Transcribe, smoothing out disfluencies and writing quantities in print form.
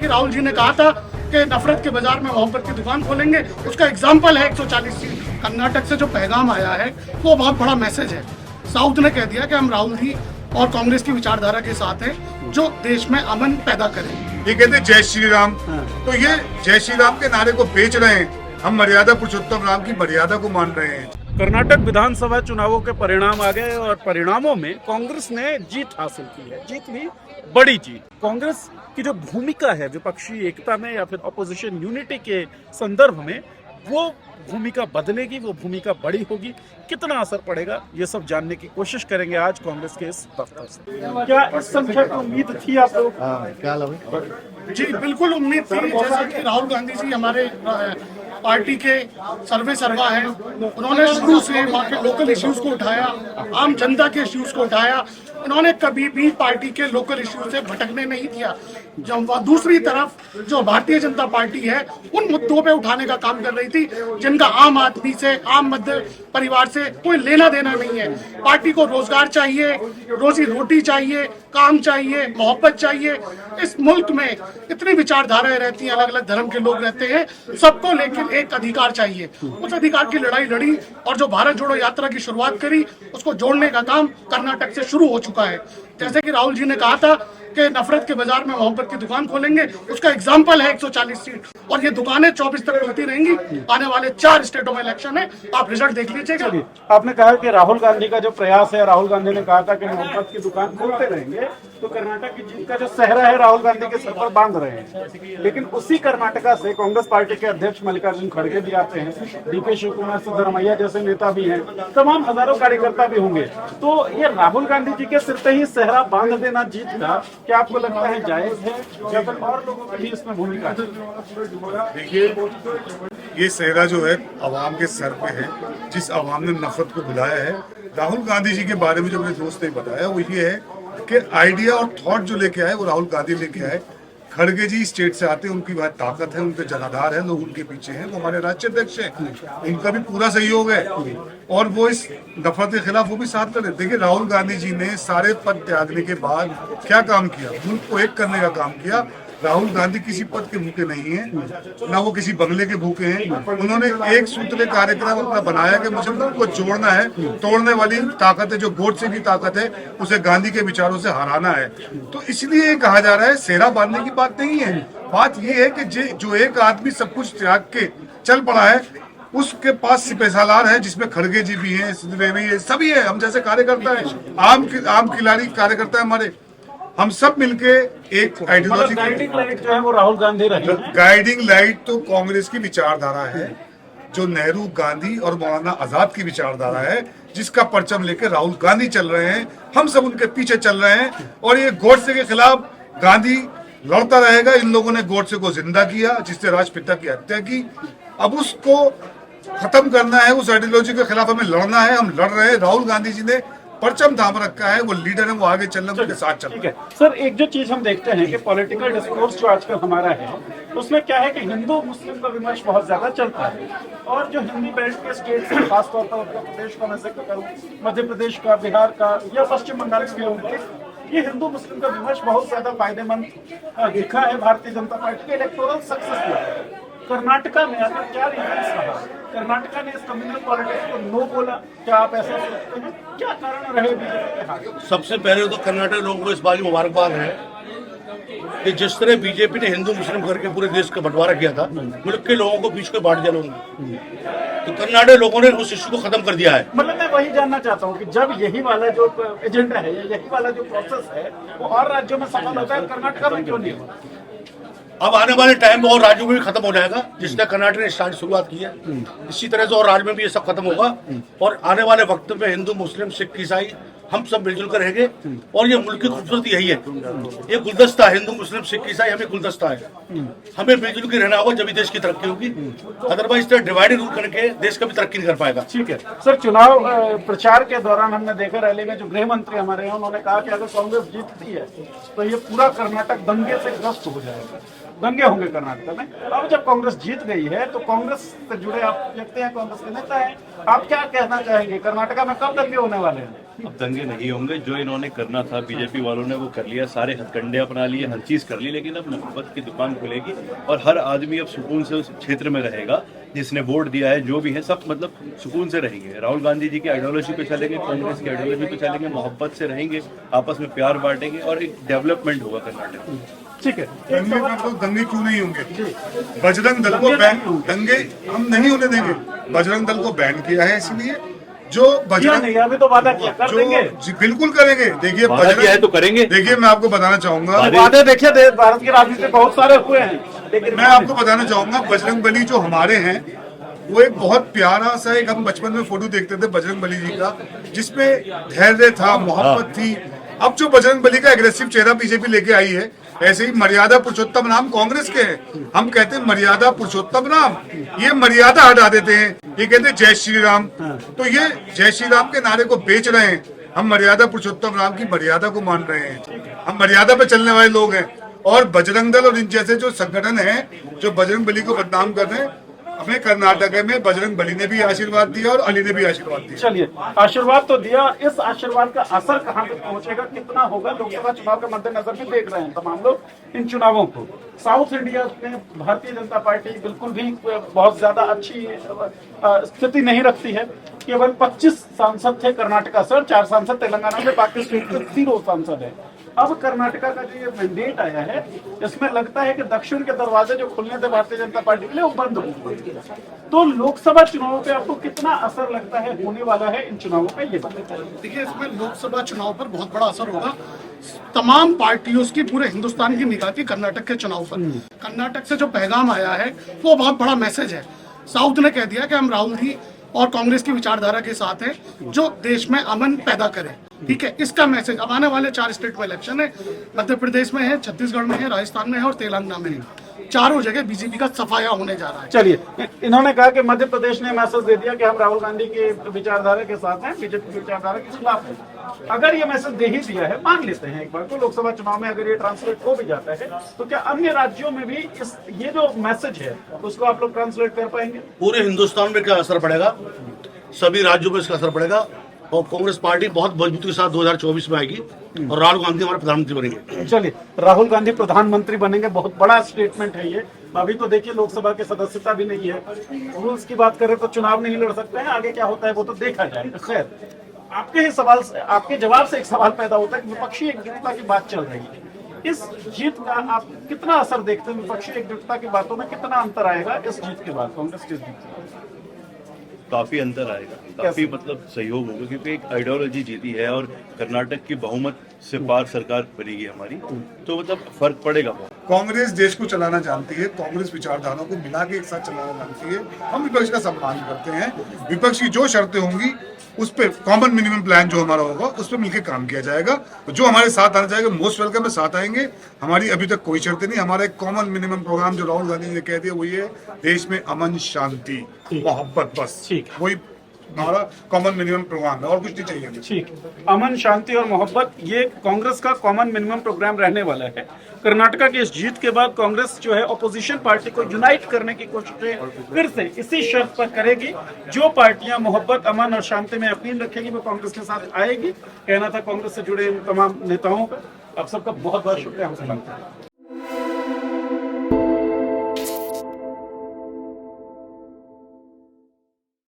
राहुल जी ने कहा था कि नफरत के बाजार में मोहब्बत की दुकान खोलेंगे, उसका एग्जाम्पल है 140 सीट कर्नाटक से जो पैगाम आया है वो बहुत बड़ा मैसेज है। साउथ ने कह दिया कि हम राहुल जी और कांग्रेस की विचारधारा के साथ हैं जो देश में अमन पैदा करें। ये कहते जय श्री राम, तो ये जय श्री राम के नारे को बेच रहे हैं। हम मर्यादा पुरुषोत्तम राम की मर्यादा को मान रहे हैं। कर्नाटक विधानसभा चुनावों के परिणाम आ गए और परिणामों में कांग्रेस ने जीत हासिल की है। जीत भी बड़ी जीत। कांग्रेस की जो भूमिका है विपक्षी एकता में या फिर ऑपोजिशन यूनिटी के संदर्भ में, वो भूमिका बदलेगी, वो भूमिका बड़ी होगी। कितना असर पड़ेगा ये सब जानने की कोशिश करेंगे आज कांग्रेस के इस दफ्तर से। क्या इस संख्या की उम्मीद थी आप लोग? क्या जी बिल्कुल उम्मीद थी। जैसा कि राहुल गांधी जी हमारे पार्टी के सर्वे सर्वा है, उन्होंने शुरू से वहाँ के लोकल इश्यूज को उठाया, आम जनता के इश्यूज को उठाया। उन्होंने कभी भी पार्टी के लोकल इश्यूज से भटकने नहीं दिया। जब दूसरी तरफ जो भारतीय जनता पार्टी है उन मुद्दों पे उठाने का काम कर रही थी जिनका आम आदमी से, आम मध्य परिवार से कोई लेना देना नहीं है। पार्टी को रोजगार चाहिए, रोजी रोटी चाहिए, काम चाहिए, मोहब्बत चाहिए। इस मुल्क में इतनी विचारधाराएं रहती हैं, अलग अलग धर्म के लोग रहते हैं, सबको लेकिन एक अधिकार चाहिए। उस अधिकार की लड़ाई लड़ी और जो भारत जोड़ो यात्रा की शुरुआत करी उसको जोड़ने का काम कर्नाटक से शुरू हो चुका है। जैसे कि राहुल जी ने कहा था कि नफरत के बाजार में मोहब्बत की दुकान खोलेंगे, उसका एग्जाम्पल है 140 सीट और ये दुकानें 24 तक खुलती रहेंगी। आने वाले 4 स्टेटों में इलेक्शन है, आप रिजल्ट देख लीजिएगा। आपने कहा कि राहुल गांधी का जो प्रयास है, राहुल गांधी ने कहा था कि मोहब्बत की दुकान खोलते रहेंगे, तो कर्नाटक की जीत का जो सेहरा है राहुल गांधी के सर पर बांध रहे हैं। लेकिन उसी कर्नाटका से कांग्रेस पार्टी के अध्यक्ष मल्लिकार्जुन खड़गे भी आते हैं, डीके शिव कुमार सिद्धरमैया जैसे नेता भी हैं, तमाम हजारों कार्यकर्ता भी होंगे। तो ये राहुल गांधी जी के सिर पे ही सेहरा बांध देना जीत का, क्या आपको लगता है जायज है या फिर और लोगों की भी इसमें भूमिका है? देखिए, ये सेहरा जो है अवाम के सर पे है, जिस अवाम ने नफरत को बुलाया है। राहुल गांधी जी के बारे में जो मेरे दोस्त ने बताया वो ये है कि आइडिया और थॉट जो लेके आए वो राहुल गांधी लेके आए। खड़गे जी स्टेट से आते हैं, उनकी बहुत ताकत है, उनके जनाधार है, लोग उनके पीछे हैं, वो हमारे राज्य अध्यक्ष हैं, उनका भी पूरा सहयोग है और वो इस नफरत के खिलाफ वो भी साथ लड़े। देखिए, राहुल गांधी जी ने सारे पद त्यागने के बाद क्या काम किया, मुल्क को एक करने का काम किया। राहुल गांधी किसी पद के भूखे नहीं है, ना वो किसी बंगले के भूखे हैं। उन्होंने एक सूत्र कार्यक्रम अपना बनाया कि मुझे मुल्क को जोड़ना है, तोड़ने वाली ताकत है जो गोडसे की ताकत है, उसे गांधी के विचारों से हराना है। तो इसलिए कहा जा रहा है सेहरा बांधने की बात नहीं है। बात ये है कि जो एक आदमी सब कुछ त्याग के चल पड़ा है, उसके पास सिपहसालार है जिसमें खड़गे जी भी हैं, सिद्धरमैया भी है, सभी है, हम जैसे कार्यकर्ता है, आम खिलाड़ी कार्यकर्ता है हमारे। हम सब मिलके एक आइडियोलॉजी, गाइडिंग लाइट जो है वो राहुल गांधी रही। गाइडिंग लाइट तो कांग्रेस की विचारधारा है, जो नेहरू, गांधी और मौलाना आजाद की विचारधारा है, जिसका परचम लेके राहुल गांधी चल रहे हैं। हम सब उनके पीछे चल रहे हैं और ये गोडसे के खिलाफ गांधी लड़ता रहेगा। इन लोगों ने गोडसे को जिंदा किया, जिससे राष्ट्रपिता की हत्या की। अब उसको खत्म करना है, उस आइडियोलॉजी के खिलाफ हमें लड़ना है, हम लड़ रहे हैं। राहुल गांधी जी ने परचम थाम रखा है, वो लीडर है, वो आगे चलना, उनके साथ चलना। ठीक है सर, एक जो चीज हम देखते हैं कि पॉलिटिकल डिस्कोर्स जो आजकल हमारा है उसमें क्या है कि हिंदू मुस्लिम का विमर्श बहुत ज्यादा चलता है और जो हिंदी बेल्ट के स्टेट से, खासतौर पर उत्तर प्रदेश का मैं जिक्र करूं, मध्य प्रदेश का, बिहार का या पश्चिम बंगाल के, ये हिंदू मुस्लिम का विमर्श बहुत ज्यादा फायदेमंद दिखा है भारतीय जनता पार्टी के इलेक्टोरल सक्सेस में। कर्नाटका में आकर क्या रिजल्ट्स रहा? कर्नाटका ने इस कम्युनल पॉलिटिक्स को नो बोला, क्या आप ऐसा सोचते हैं? क्या कारण रहे बीजेपी के हाथ? सबसे पहले तो कर्नाटक लोगों को इस बात की मुबारकबाद है कि जिस तरह बीजेपी ने हिंदू मुस्लिम करके पूरे देश का बंटवारा किया था, मुल्क के लोगों को बीच को बांट दिया लोगों ने, तो कर्नाटक लोगों ने उस इश्यू को खत्म कर दिया है। मतलब मैं वही जानना चाहता हूँ कि जब यही वाला जो एजेंडा है या यही वाला जो प्रोसेस है वो और राज्यों में सफल होता है, कर्नाटका में क्यों नहीं होता? अब आने वाले टाइम में और राज्यों में भी खत्म हो जाएगा, जिसने कर्नाटक ने स्टार्ट शुरुआत की है। इसी तरह से और राज्य में भी ये सब खत्म होगा और आने वाले वक्त में हिंदू मुस्लिम सिख ईसाई हम सब मिलजुल कर रहेंगे और ये मुल्क की खूबसूरती यही है। ये गुलदस्ता है, हिंदू मुस्लिम सिख ईसाई हमें गुलदस्ता है, हमें मिलजुल के रहना होगा, जब देश की तरक्की होगी। अदरवाइज तो डिवाइड रूल करके देश कभी तरक्की नहीं कर पाएगा। ठीक है सर, चुनाव प्रचार के दौरान हमने देखा रैली में जो गृह मंत्री हमारे हैं उन्होंने कहा कि अगर कांग्रेस जीतती है तो ये पूरा कर्नाटक दंगे से ग्रस्त हो जाएगा, दंगे होंगे कर्नाटक में। अब जब कांग्रेस जीत गई है तो कांग्रेस से जुड़े आप देखते हैं, कांग्रेस के नेता हैं, आप क्या कहना चाहेंगे? कर्नाटका में कब दंगे होने वाले हैं? अब दंगे नहीं होंगे। जो इन्होंने करना था बीजेपी वालों ने वो कर लिया, सारे हथकंडे अपना लिए, हर चीज़ कर ली, लेकिन अब मोहब्बत की दुकान खुलेगी और हर आदमी अब सुकून से उस क्षेत्र में रहेगा। जिसने वोट दिया है, जो भी है, सब मतलब सुकून से रहेंगे। राहुल गांधी जी की आइडियोलॉजी पे चलेंगे, कांग्रेस की आइडियोलॉजी पे चलेंगे, मोहब्बत से रहेंगे, आपस में प्यार बांटेंगे और एक डेवलपमेंट होगा कर्नाटक में। ठीक है, दंगे तो दंगे क्यों नहीं होंगे? बजरंग दल को बैन, दंगे हम नहीं होने देंगे। बजरंग दल को बैन किया है, इसलिए जो बजरंग नहीं, अभी तो वादा किया कर देंगे। जी बिल्कुल करेंगे। देखिए वादा किया है तो करेंगे। देखिए मैं आपको बताना चाहूंगा, वादे देखिए भारत की राजनीति में बहुत सारे हुए हैं, लेकिन मैं आपको बताना चाहूंगा बजरंग बली जो हमारे हैं, वो एक बहुत प्यारा सा, एक हम बचपन में फोटो देखते थे बजरंग बली जी का, जिसपे धैर्य था, मोहब्बत थी। अब जो बजरंग बली का एग्रेसिव चेहरा बीजेपी लेके आई है, ऐसे ही मर्यादा पुरुषोत्तम नाम कांग्रेस के हैं। हम कहते हैं मर्यादा पुरुषोत्तम नाम, ये मर्यादा हटा देते हैं, ये कहते हैं जय श्री राम। तो ये जय श्री राम के नारे को बेच रहे हैं। हम मर्यादा पुरुषोत्तम राम की मर्यादा को मान रहे हैं, हम मर्यादा पे चलने वाले लोग हैं। और बजरंग दल और इन जैसे जो संगठन है जो बजरंग बली को बदनाम कर रहे हैं, हमें कर्नाटक में बजरंग बली ने भी आशीर्वाद दिया और अली ने भी आशीर्वाद दिया। चलिए, आशीर्वाद तो दिया, इस आशीर्वाद का असर कहां तक पहुंचेगा, कितना होगा, लोकसभा चुनाव के मद्देनजर भी देख रहे हैं तमाम लोग इन चुनावों को। साउथ इंडिया में भारतीय जनता पार्टी बिल्कुल भी बहुत ज्यादा अच्छी स्थिति नहीं रखती है। केवल 25 सांसद थे कर्नाटका से और 4 सांसद तेलंगाना में, बाकी स्टेट में 0 सांसद है। अब कर्नाटका का जो ये मैंडेट आया है, इसमें लगता है कि दक्षिण के दरवाजे जो खुलने थे भारतीय जनता पार्टी के लिए, वो बंद हो गए। तो लोकसभा चुनावों पे आपको कितना असर लगता है होने वाला है इन चुनावों पे, ये बताइए। देखिए, इसमें लोकसभा चुनाव पर बहुत बड़ा असर होगा। तमाम पार्टियों की, पूरे हिंदुस्तान की निगाह थी कर्नाटक के चुनाव पर। कर्नाटक से जो पैगाम आया है वो बहुत बड़ा मैसेज है। साउथ ने कह दिया कि हम राहुल जी और कांग्रेस की विचारधारा के साथ हैं जो देश में अमन पैदा करे। ठीक है, इसका मैसेज अब आने वाले 4 स्टेट में इलेक्शन है, मध्य प्रदेश में है, छत्तीसगढ़ में है, राजस्थान में है और तेलंगाना में है। चारों जगह बीजेपी का सफाया होने जा रहा है। चलिए, इन्होंने कहा कि मध्य प्रदेश ने मैसेज दे दिया कि हम राहुल गांधी की विचारधारा के साथ हैं, बीजेपी की विचारधारा के खिलाफ हैं। अगर ये मैसेज दे ही दिया है, मान लेते हैं एक बार को लोकसभा चुनाव में अगर ये ट्रांसलेट हो भी जाता है, तो क्या अन्य राज्यों में भी ये जो मैसेज है उसको आप लोग ट्रांसलेट कर पाएंगे? पूरे हिंदुस्तान में क्या असर पड़ेगा, सभी राज्यों में इसका असर पड़ेगा और कांग्रेस पार्टी बहुत मजबूती के साथ 2024 में आएगी और राहुल गांधी हमारे प्रधानमंत्री बनेंगे। चलिए, राहुल गांधी प्रधानमंत्री बनेंगे, बहुत बड़ा स्टेटमेंट है ये। अभी तो देखिए लोकसभा की सदस्यता भी नहीं है, रूल्स की बात करें तो चुनाव नहीं लड़ सकते हैं, आगे क्या होता है वो तो देखा जाएगा। खैर, आपके ही सवाल से, आपके जवाब से एक सवाल पैदा होता है कि विपक्षी एकजुटता की बात चल रही है, इस जीत का आप कितना असर देखते हैं? विपक्षी एकजुटता की बातों में कितना अंतर आएगा इस जीत के बाद, कांग्रेस की जीत के बाद? काफी अंतर आएगा, काफी मतलब सहयोग होगा, क्योंकि एक आइडियोलॉजी जीती है और कर्नाटक की बहुमत से पार सरकार बनेगी हमारी, तो मतलब फर्क पड़ेगा बहुत। कांग्रेस देश को चलाना जानती है, कांग्रेस विचारधाराओं को मिला के एक साथ चलाना जानती है। हम विपक्ष का सम्मान करते हैं। विपक्ष की जो शर्तें होंगी उस पर कॉमन मिनिमम प्लान जो हमारा होगा उस पर मिलकर काम किया जाएगा। जो हमारे साथ आना चाहेगा मोस्ट वेलकम है, साथ आएंगे। हमारी अभी तक कोई शर्तें नहीं। हमारा एक कॉमन मिनिमम प्रोग्राम जो राहुल गांधी ने कह दिया वही है, देश में अमन, शांति, मोहब्बत, बस वही हमारा कॉमन मिनिमम प्रोग्राम है और कुछ नहीं चाहिए हमें। ठीक, अमन, शांति और मोहब्बत, ये कांग्रेस का कॉमन मिनिमम प्रोग्राम रहने वाला है। कर्नाटका की इस जीत के बाद कांग्रेस जो है ऑपोजिशन पार्टी को यूनाइट करने की कोशिशें फिर से इसी शर्त पर करेगी। जो पार्टियां मोहब्बत, अमन और शांति में यकीन रखेगी वो कांग्रेस के साथ आएगी। कहना था कांग्रेस से जुड़े तमाम नेताओं का। आप सबका बहुत बहुत शुक्रिया। हमसे बात करने।